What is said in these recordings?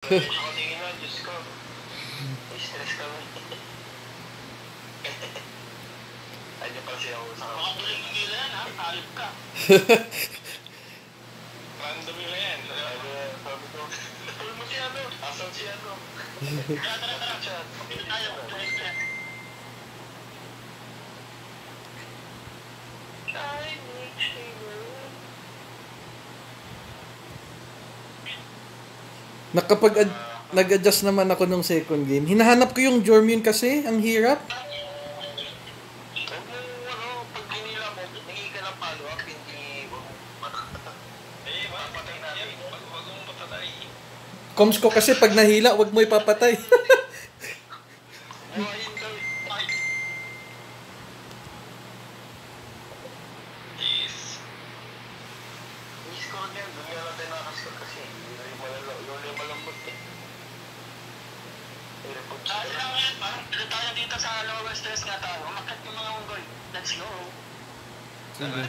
Ako tingin mo, Diyos ko. Stress kami. Ay, di pa siya ako sa kami. Baka buling nila yan, ha? Talip ka. Random yun yan. Sabi ko, tuloy mo siya, no? Asan siya, no? Tara. Ayaw ko. Nag-adjust naman ako nung second game. Hinahanap ko yung Jormune kasi, ang hirap. Pag ginila mo, hingi ka ng follow-up, hindi mo. Papatay natin. Wag mong patay. Comms ko kasi pag nahila, wag mo ipapatay. Buhayin ka. Yes. I-score niyan, doon nga natin nakascore kasi. Yung malambot eh. Dahil lang yan, parang pili tayo dito sa lower stress nga tayo. Umakat yung mga unggoy. Let's go. Sige.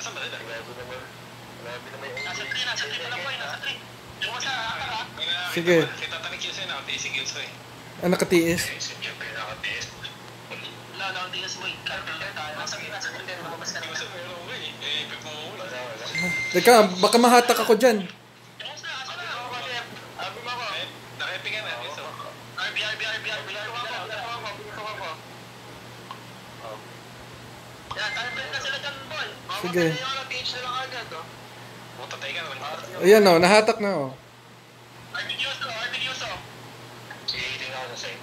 Saan ba nila? Grabe naman. Grabe naman yung unggoy. Nasa 3 na po eh, nasa 3. Yung mo sa akar ha? Sige. Kita tanik yun sa'yo, nakatiisig yun sa'yo. Ah, nakatiis. Siyempre, nakatiis. Nakatiis mo eh. Nasa 3 na, lumabas ka naman. Meron ko eh. Ipip mo muna. Teka, baka mahatak ako dyan. Nakipingan na. RB. Yan, time na sila dyan, boy. Sige. Teach na lang agad, oh. Tatay ka naman. Ayan o, nahatak na o. RB Diyoso. Sige, tingnan ako sa side.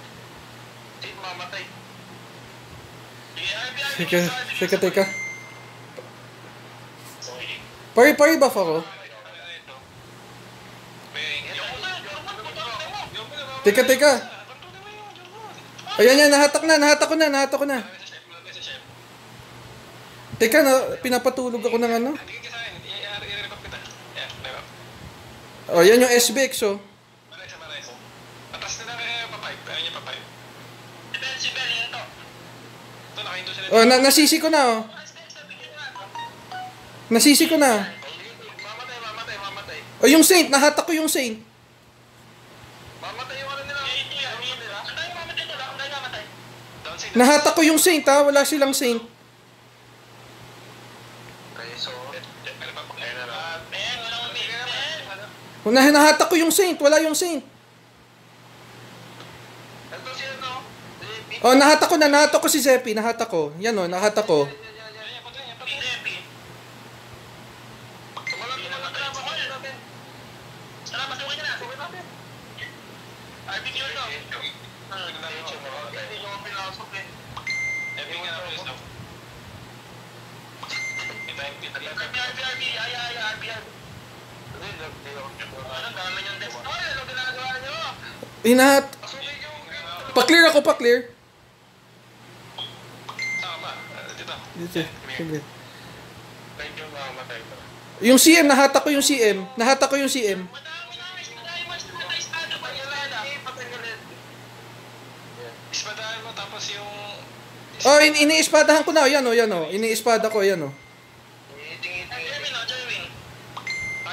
Sige, mamatay. Sige, RB. Teka. Pari buff ako. Teka. Ayan, nahatak ko na. Teka, pinapatulog ako ng ano. O, yan yung SBX o. Atas na lang kaya pa-pipe. Ayaw niya pa-pipe. Si Bell, yun to. Ito, nakahinto sila. O, nasisi ko na o. Nasisi ko na. Mamatay. O, yung Saint, nahatak ko yung Saint. Mamatay yung ano nila. Ang tayo mamatay to lang. Ang tayo mamatay. Nahatak ko yung Saint ha, wala silang Saint. Okay, so... Ayan na lang. Ben, walang umigil. Nahatak ko yung Saint, wala yung Saint. Ito siya, no? O, nahatak ko si Zeppy, nahatak ko. Yan o, nahatak ko. Hinahat. Pa-clear ako. Dito. Sige. Yung CM, nahatak ko yung CM. Ispadahan mo tapos yung... Oh, iniispadahan ko na. Yan o. Iniispada ko, yan o.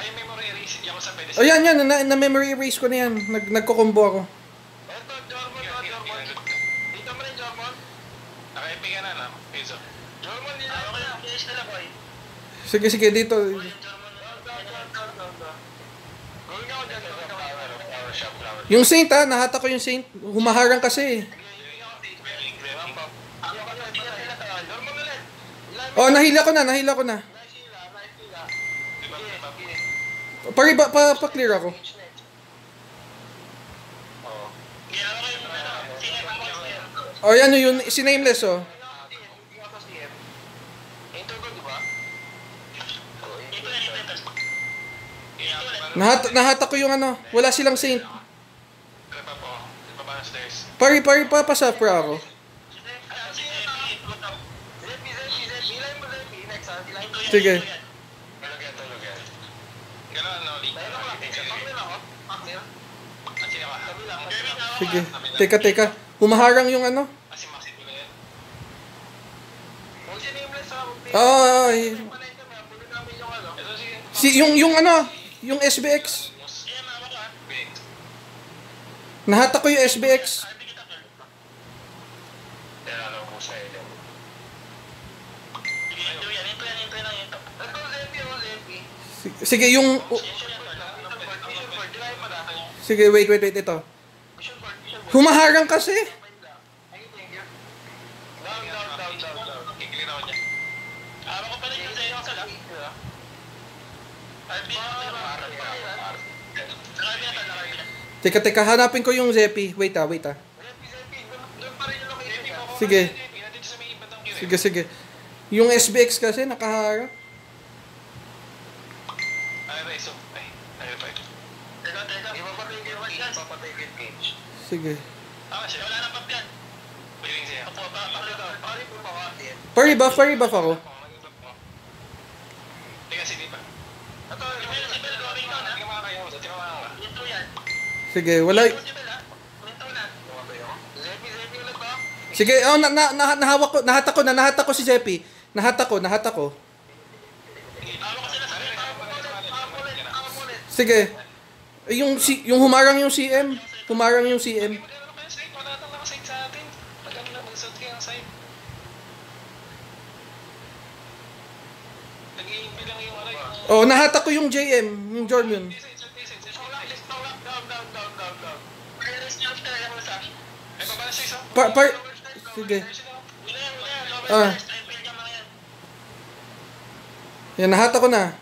Ay, memory erase. Yan ko sa pwede. O yan, na-memory erase ko na yan. Nagko-combo ako. Ito, Jormon. Dito mo rin, Jormon. Nakaipin ka na, no? Piso. Jormon, dito. Ako kaya, finish nila, boy. Sige, dito. Yung Saint ha, nahatak ko yung Saint. Humaharang kasi. Oh, nahila ko na. Pari pa-clear ako. Oh, yan yun, si Nameless oh. Nahatak ko yung ano, wala silang Saint. Pari papasapra ako. Sige. Sige. Teka. Humaharang yung ano. Oo. Yung ano. Yung SBX. Yan, mama ko ah. Wait. Nahatak ko yung SBX. RB kita, Carl. Kaya alam ko sa iyo. Sige, ito yan. Ito lang. Ito, Lempi. Sige, yung... Sige, wait. Ito. Humaharang kasi. Down. Kikilin ako dyan. Araw ko pala yung sa'yo sa lang. RB kita. Teka, hanapin ko yung Zepi. Wait ah. Doon pa rin yung location. Sige. Nandito sa may ibang kiri. Sige. Yung SBX kasi nakaharang. Ay, reso. Ay, pa ito. Teka. Ipapatay ko yung cage. Sige. Siya. Wala nang pag yan. Waiting siya. Pari po pa kasi. Furry buff ako. Teka, sige pa. Ito, yung Bell going down ha. Tingnan kayo. Tingnan ka. Ito yan. Sige, wala... Ito si Bell ha. Ito na. Zepi ulit ba? Sige, nahawak ko. Nahatak ko si Zepi. Nahatak ko. Tama ko sila sa akin. Sige. Yung humarang yung CM. Humarang yung CM. Magkano kayo side? Wala nang nakaside sa atin. Pagkano lang mag-side kayo ng side. Nag-i-imbi lang yung alay. Oh, nahatak ko yung JM. Yung Jormion. Down. Release niyo after lang sa akin. Ay, babala siya isa. Sige. Wala. Ah. Yan, nahatak ko na.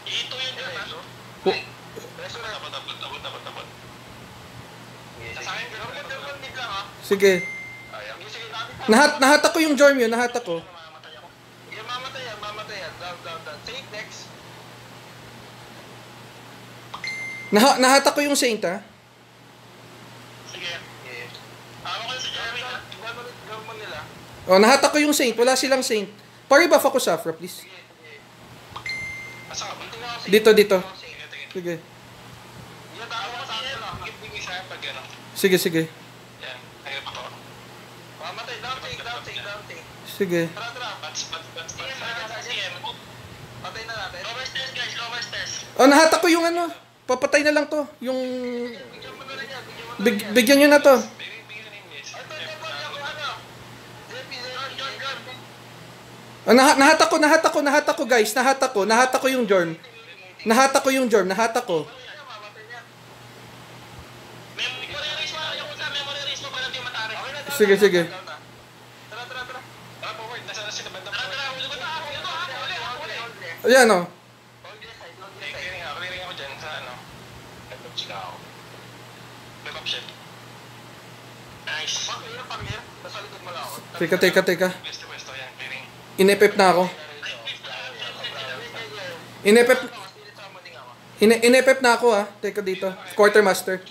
Ito yun dyan ha. Tapot. Sa akin, dalawang mid lang ha. Sige. Nahatak ko yung Jormion. Nahatak ko. Yung mamatay yan. Down. Take next. Nahatak ko yung Saint ah. Sige. Ako kayo sa Jeremy ha. Gawin nila. Oh, nahatak ko yung Saint. Wala silang Saint. Pari buff ako, Safra, please. Asa ka ba? Dito. Sige. Yan, tao ko sa akin lang. Give sa akin pag gano'n. Sige. Yan. Ayun pa ako. Mamatay. Down take. Sige. Tara. Bats. Patay na natin. Lower stairs guys. Oh, nahatak ko yung ano. Papatay na lang to. Yung... Bigyan mo na rin yan. Bigyan nyo na to. Bigyan na yung guys. Ito, ano? Zepi, John. Oh, nahatak ko guys. Nahatak ko yung Jorm. Nahatak ko. Memory race mo para di matari. Sige. Tara. Tara, forward. Nasa sila bandang forward. Tara. Uli. Ayan oh. Clearing ako dyan sa ano. Chika ako. May option. Nice. Pangir. Nasa likod mo lang ako. Teka. West yan. Clearing. Inepep na ako. Inepep na ako ah. Teka dito. Quartermaster. Ito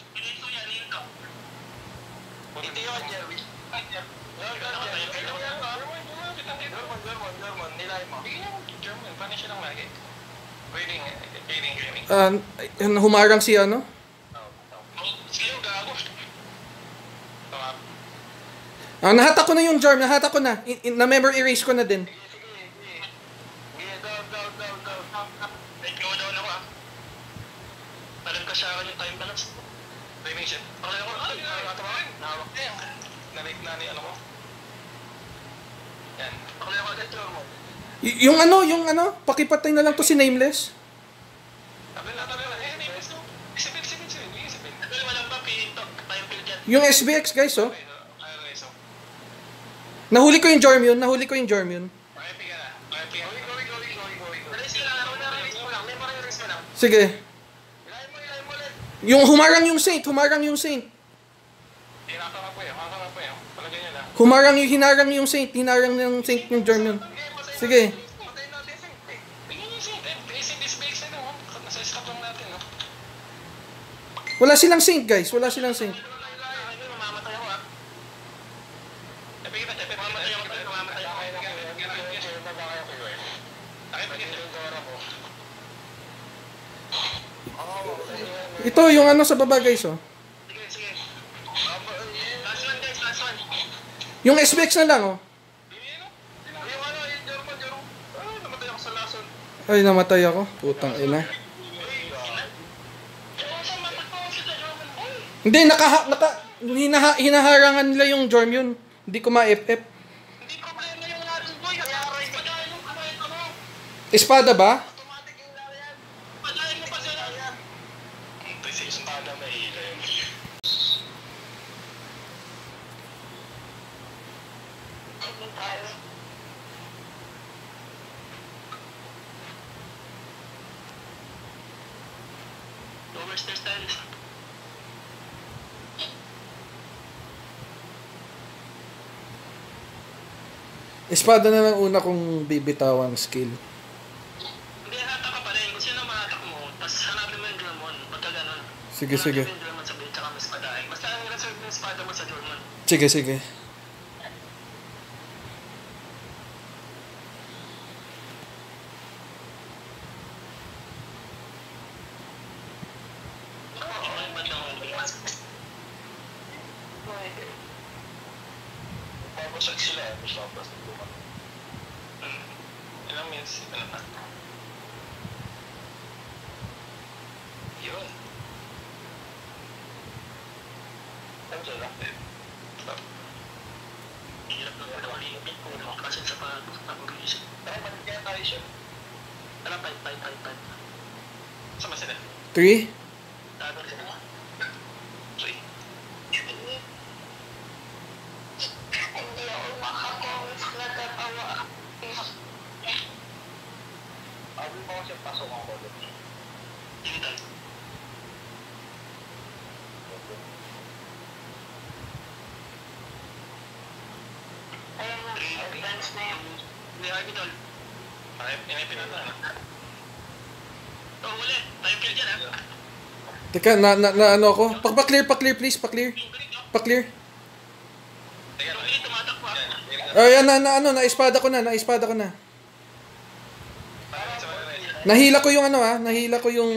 yun, Jeremy. German. Nilay mo. German. Paano siya lang lagi? Clearing. Humarang si ano? Sige, gago. Nahatak ko na yung Jorm. Na-memory erase ko na din. Down ako ah. Alam ka siya yung time balance. Timing shit. Nahawak na yan. Narate na ni ano ko. Yan. Pakala ko agad mo. Yung ano, pakipatay na lang to si Nameless. Tabi na. Nameless no. Isipin. Tabi walang pa pinto. Time field yan. Yung SBX guys oh. Nahuli ko yung Jormion. Okay, piga na. Going. Release ka lang. Memory release mo lang. Sige. Ilay mo ulit. Yung humarang yung Saint. Hinaka pa po yun. Palagay niya lang. Hinarang yung Saint yung Jormion. Sige. Patay natin Saint. Bigyan niyo Saint. Saint is big Saint. Nasa stop lang natin. Wala silang Saint guys. Mamamatay ako ah. Mamamatay ako. Ito yung ano sa baba guys oh. Sige. Last one. Yung SBX na lang oh. Yung German. Namatay ako sa last one. Ay, namatay ako. Putang ina. Hindi, hinaharangan nila yung Jorm yun. Hindi ko ma-FF. Hindi problema yung natin boy. Kaya aray pa dahil yung kamay mo. Espada ba? Automatic yung laro yan. Padahin mo pa sila yan. Ito sa espada may hila yun. Lower stairs tayo. Espada na lang una kong bibitawan skill. Hindi, hatak ka pa rin. Kung sino mahatak mo, tapos hanapin mo yung German. Pagka ganun. Sige, sige. Hanapin mo yung German sa blade, tsaka mas padahin. Basta ang reserve mo yung espada mo sa German. Sige, sige. Papasag sila, mas ilang minutes, ano pa? Yun. Ano sila? Hirap na wala ulit yung ko naman kasi sa pag-isip. Ay, magkaya tayo siya. Ano, 5. Sama sila? 3? Tago sila. 3. Hindi ako makakawis na tatawa. Sabi mo kasi pasok ako doon. Hindi tayo. Ayan na, advance na yun. Hindi, Arbitol. Ay, pinata. Oh, ulit. Tayo kill dyan, ha? Teka, ano ako? Pa-clear please, pa-clear. Pa-clear. Teka, tumatak pa. Ayan, na-espada ko na. Nahila ko yung nahila ko yung...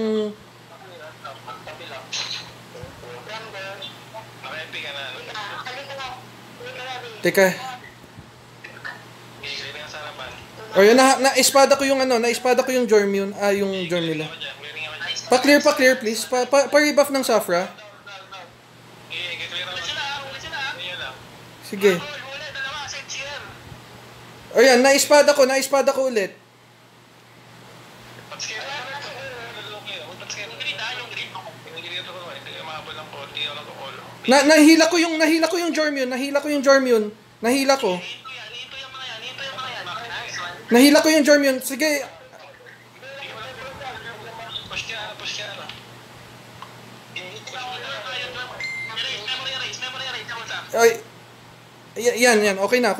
Teka. Ayan, na-espada ko yung na-espada ko yung Jorm yun. Yung Jorm nila. Pa-clear please. Pa-rebuff ng Safra. Sige. Ayan, na-espada ko ulit. Nahila ko yung Jorm yun. Nahila ko yung Jorm yun. Sige. Ay. Yan. Okay na.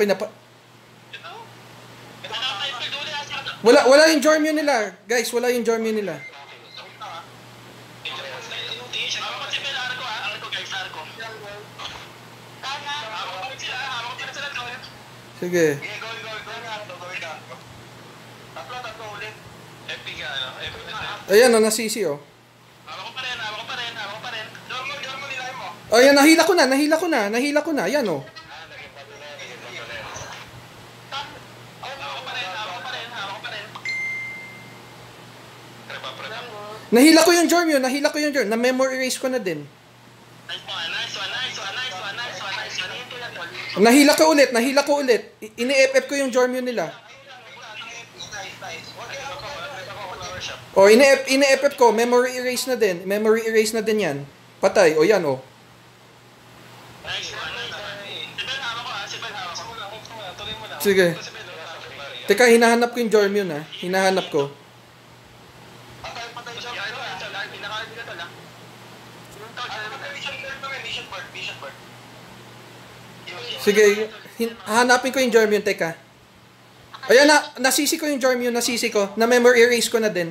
Wala yung Jorm yun nila. Guys, wala yung Jorm yun nila. Sige. Ayan, nasisi, oh. Hawak ko pa rin. Jormo, nilay mo. Ayan, nahila ko na. Ayan, oh. Hawak ko pa rin. Nahila ko yung Jorm yun. Na-memory erase ko na din. Nice one. Nahila ko ulit. Ini-FF ko yung Jorm yun nila. O, ini-FF ko. Memory erase na din yan. Patay. O, yan, o. Nice one. Sibel, hawak ko. Sige. Teka, hinahanap ko yung Jorm yun, ha. Hinahanap ko. Patay siya. Pinaka-army na to, ha. Mission board. Sige, hanapin ko yung Jorm yun, teka. Ayan, nasisi ko yung Jorm yun, Na-memory erase ko na din.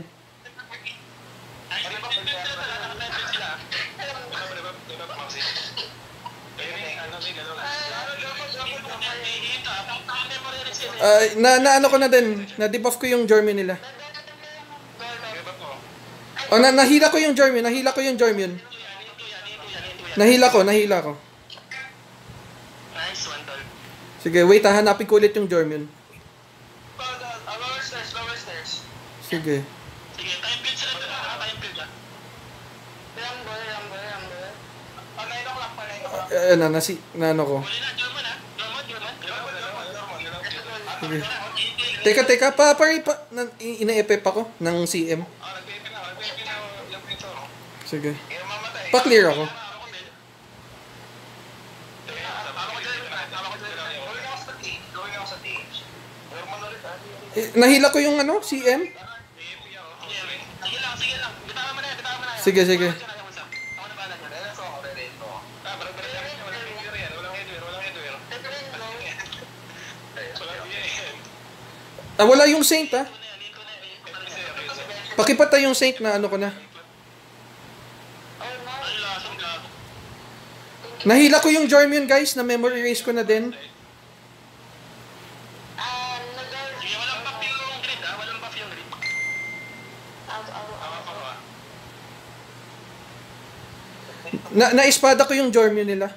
Ano ko na din, na-debuff ko yung Jorm yun nila. O, nahila ko yung Jorm yun. Nahila ko. Nice one, tol. Sige, wait, hanapin ko ulit yung Jorm yun. Lower stairs. Sige. Sige, time field sila doon. Time field ah. Rumble. 9 o'clock pa, 9 o'clock. Nano ko. Huli na, German ah. Sige. Teka, ina-epep ako ng CM. Nag-PP na yung pinto. Sige. Mamatay. Pa-clear ako. Nahila ko yung CM. Sige. Wala yung Saint Pakipatay yung Saint na ko na. Nahila ko yung Jormion guys, na memory erase ko na din. Walang buff yung grid ah, walang buff yung grid. Na-espada ko yung Jormion nila.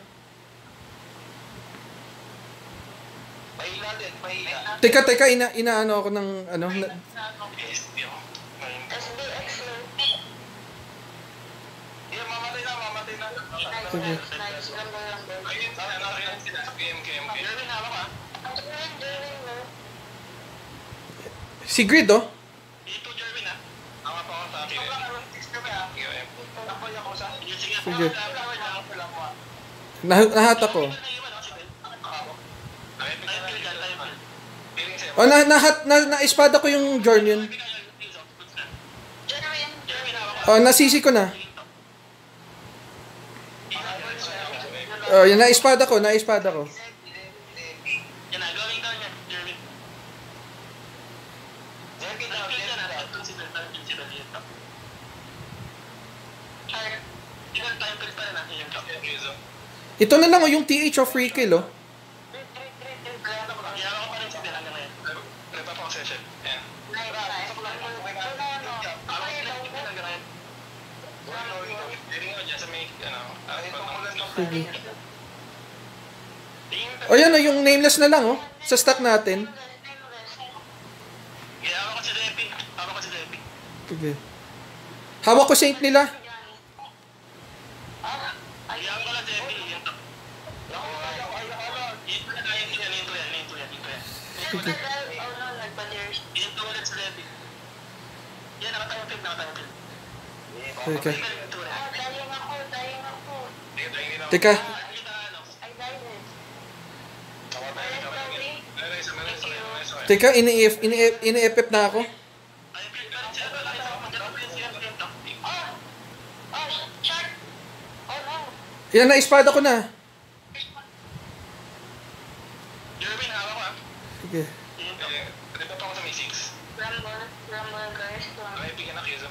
Teka, inaano ako ng Mamatay na. Sige. Si Grid Dito Jerwin ah. Tama pa ako sa akin. Sige. Nahata ko. Na-espada ko yung Jormion. Nasisi ko na. Yan, na-espada ko. Yan na, going down yan, Jerwin. Ito na lang yung TH of free kill yan yung nameless na lang sa stack natin. Sige. Hawak ko Saint nila. Sige. Okay. Teka. Teka, ini-FF na ako. Yan, na-espada ko na. Jerwin, hawak ko ah. Sige. Report ako sa may 6. Rumble guys. Okay, bigyan na Kizo.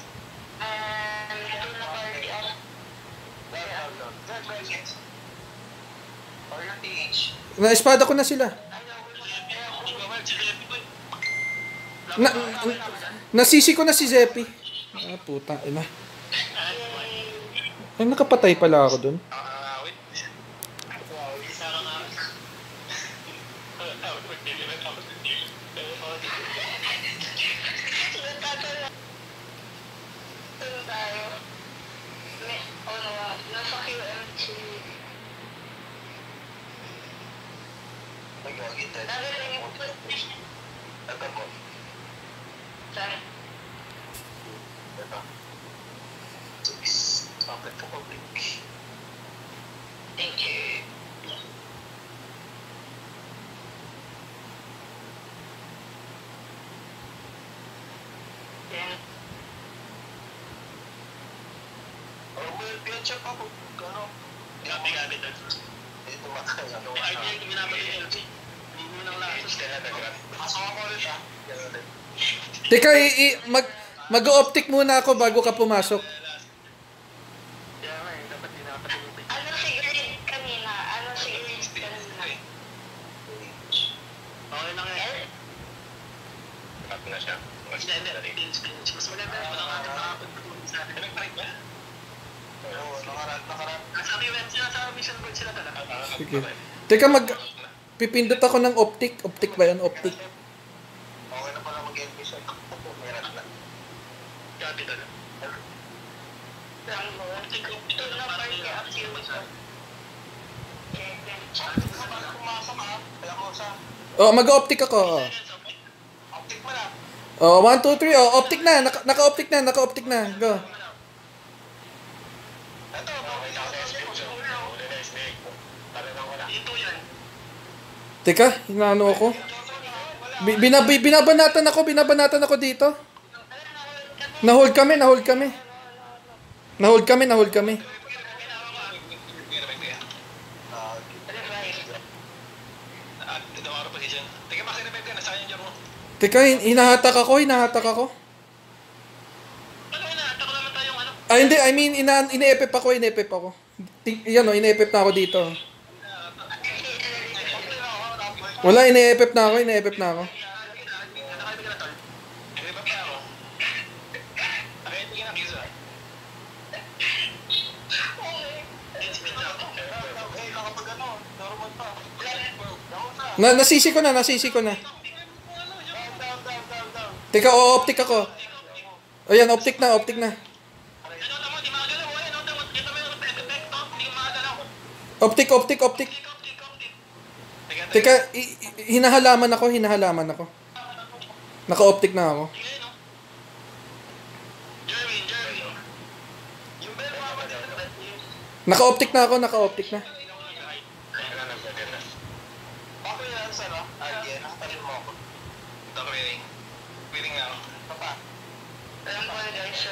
Na-espada ko na sila. Nasisi ko na si Zeppy. Puta, ina. Ay, nakapatay pala ako dun. Wait. Thank you. Check ako. Gabi. Ito makakaya. Ay, hindi minamatay yung LG. Hindi mo nang lahat. Pasok ako ulit ah. Teka, mag-optic muna ako bago ka pumasok. Dapat din nakapatulog. Ano si Grid kanina? Okay lang yan. Cut na siya. Mas maganda na lang natin nakapagpatulog sa atin. Nag-break ba? Oo, nakarat. Sabi mo, sa mission board sila talaga. Sige. Teka, pipindot ako ng optic. Optic ba yan? Optic. Okay na pala mag-LP siya. Meron na. Rumble. Ito na party active. Pumasok ha. Kaya ko sa... Oh, mag-optic ako. Oh. Optic mo na. Oh, 1, 2, 3. Oh, optic na. Naka-optic na. Naka-optic na. Go. Ito, okay na ako sa SPX. Uli na SPX. Talagang wala. Ito yan. Teka, inaano ako? Binabanatan ako dito. Nahold kami. Teka, hinahatak ako. Ano, inahatak ko naman tayong ano? Ah, hindi. I mean, ine-epep ako. Yan o, ine-epep na ako dito. Wala, ine-epep na ako. Nasisi ko na. Teka, optic ako. O yan, optic na. Optic. Teka, hinahalaman ako. Naka-optic na ako. Naka-optic na ako. Ako yan, sana. Again, nakatalin mo ako. Ito, quitting na ako. Papa. Rumble guys.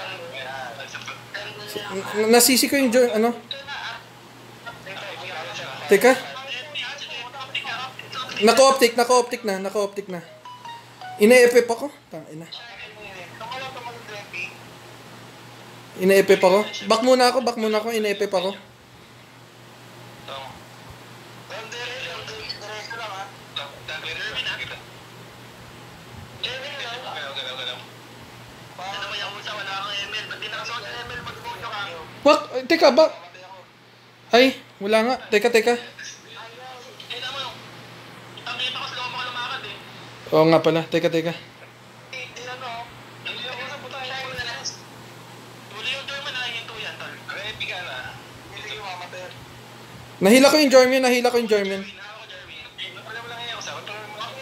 Nasisi ko yung ano? Teka. Naka-optic na. Ine-epep ako. Tangina. Ine-epep ako. Back muna ako. Ine-epep ako. Wak, teka ba? Ay, wala nga. Teka. Oo nga pala. Teka. Nahila ko yung German.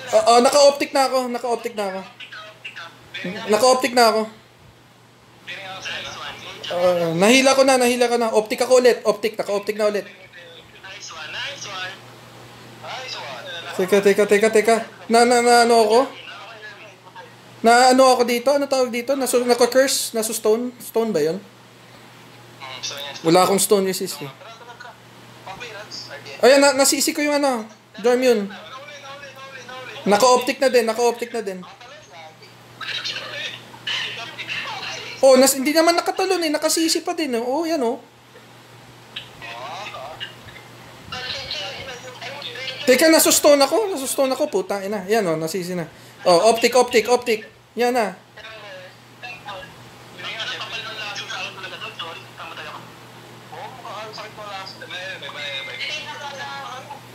Oo, naka-optic na ako. Nahila ko na. Optic ako ulit. Naka-optic na ulit. Teka. Ano ako? Ano ako dito? Ano tawag dito? Naka-curse? Stone? Stone ba yun? Wala akong stone resist eh. Ayan, nasisi ko yung ano. Dorm yun. Naka-optic na din. Oh, hindi naman nakatalon eh. Nakasisi pa din. Oh, yan oh. Teka, nasustone ako. Puta, ina. Yan oh, nasisi na. Oh, optic. Yan na.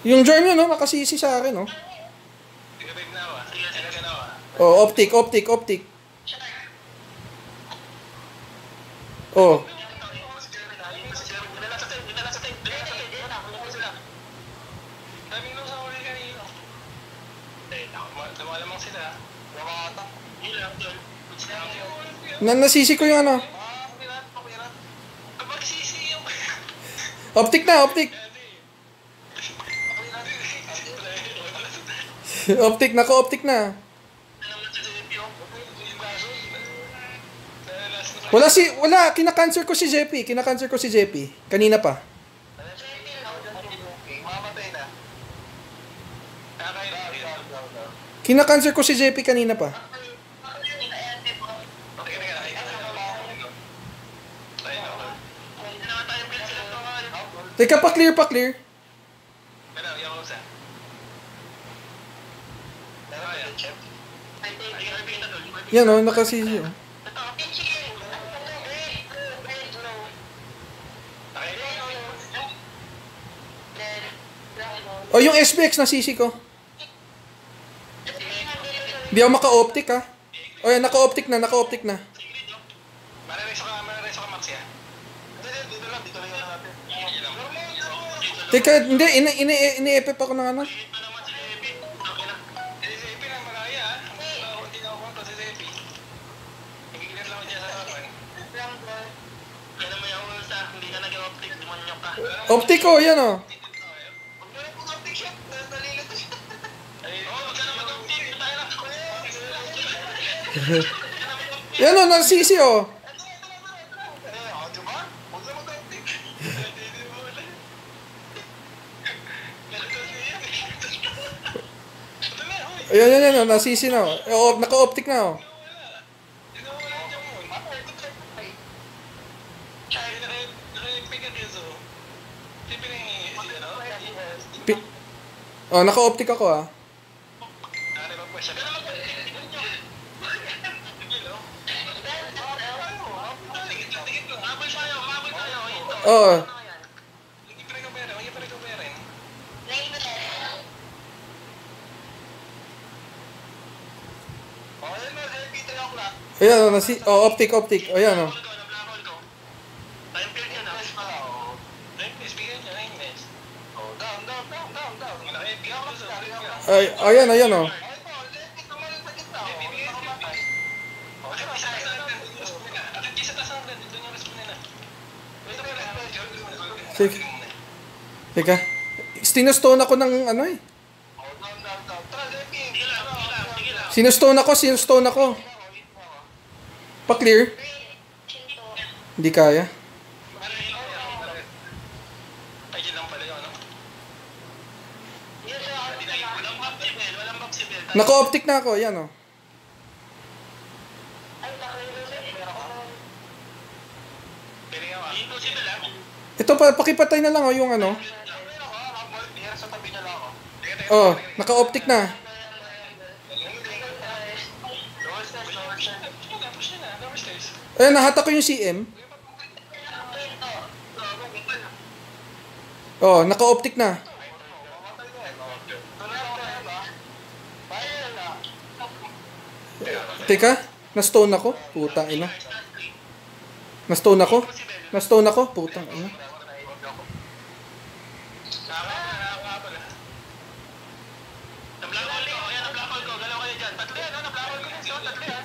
Yung germ yun, no? Nakasisi sa akin, no? Oh, optic. Oh. Nasisi ko yung ano. Optic. Naka-optic na. Wala, kina-cancel ko si JP. Kanina pa. Kina-cancel ko si JP kanina pa. Teka, pa-clear. Yan o, nakasisi o. O, yung SPX nasisi ko. Hindi ako maka-optic ha. O yan, naka-optic na. Marareso ka, Max ya. Dito lang yung natin. Teka, hindi, ini-epip ako ng ano. Higit pa naman si Epi. Okay na. Si Epi lang malaya, ha? Hindi na ako konto si Epi. Nagigilan lang ako dyan sa harapan. Kaya naman yung ulsa, hindi ka nag-optic, demonyok ka. Optico, yan o. Huwag na rin po optic shot, nalilito siya. Oo, huwag ka na mag-optic, tayo lang. Yan o, nasisi o. Diba? Huwag na mag-optic. Hindi mo wala. Ayan, nasisi na o. Naka-optic na o. Oh, naka-optic ako ah. Oo. Ayan o, optic. Ayan o. Ayan o. Teka. Sinustone ako ng ano eh. Sinustone ako. Pa-clear? Hindi kaya. Naka-optic na ako, yan o. Ito pa, pakipatay na lang o yung ano. Oh, naka-optic na. Ayan, nahata ko yung CM. Oh, naka-optic na. Teka, na-stone ako. Putang ina. Na-stone ako. Putang ina.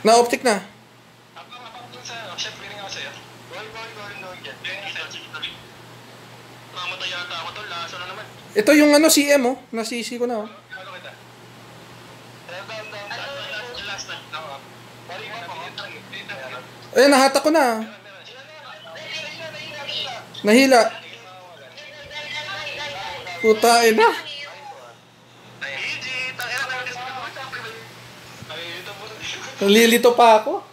Na-optic na. Ito yung ano, CM oh. Nasisi ko na oh. Ayan, nahata ko na. Nahila. Putain na. Nalilito pa ako.